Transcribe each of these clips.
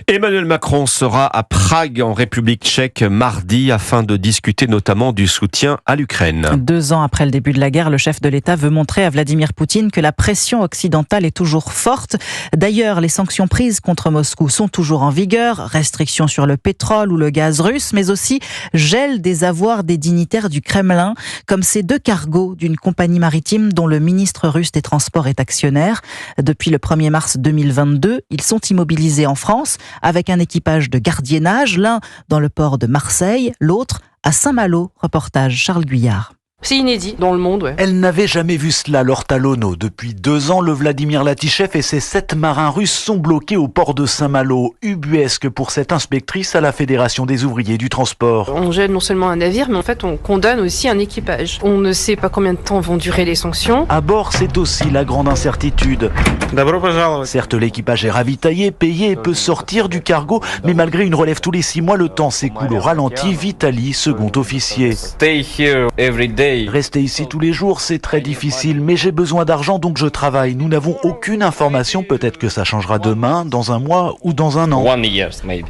Emmanuel Macron sera à Prague, en République tchèque, mardi, afin de discuter notamment du soutien à l'Ukraine. 2 ans après le début de la guerre, le chef de l'État veut montrer à Vladimir Poutine que la pression occidentale est toujours forte. D'ailleurs, les sanctions prises contre Moscou sont toujours en vigueur. Restrictions sur le pétrole ou le gaz russe, mais aussi gel des avoirs des dignitaires du Kremlin, comme ces 2 cargos d'une compagnie maritime dont le ministre russe des Transports est actionnaire. Depuis le 1er mars 2022, ils sont immobilisés en France avec un équipage de gardiennage, l'un dans le port de Marseille, l'autre à Saint-Malo. Reportage Charles Guyard. C'est inédit dans le monde, ouais. Elle n'avait jamais vu cela, Laure Talonneau. Depuis 2 ans, le Vladimir Latichev et ses 7 marins russes sont bloqués au port de Saint-Malo. Ubuesque pour cette inspectrice à la Fédération des ouvriers du transport. On gèle non seulement un navire, mais en fait on condamne aussi un équipage. On ne sait pas combien de temps vont durer les sanctions. À bord, c'est aussi la grande incertitude. Certes, l'équipage est ravitaillé, payé et peut sortir du cargo, mais malgré une relève tous les 6 mois, le temps s'écoule au ralenti. Vitali, second officier. Rester ici tous les jours, c'est très difficile, mais j'ai besoin d'argent, donc je travaille. Nous n'avons aucune information, peut-être que ça changera demain, dans un mois ou dans un an.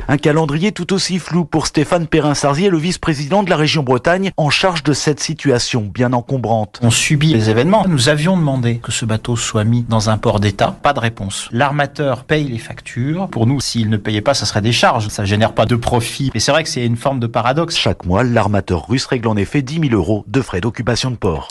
Un calendrier tout aussi flou pour Stéphane Perrin-Sarzier, le vice-président de la région Bretagne, en charge de cette situation bien encombrante. On subit les événements. Nous avions demandé que ce bateau soit mis dans un port d'État. Pas de réponse. L'armateur paye les factures. Pour nous, s'il ne payait pas, ça serait des charges. Ça génère pas de profit. Et c'est vrai que c'est une forme de paradoxe. Chaque mois, l'armateur russe règle en effet 10 000 € de frais d'occupation de port.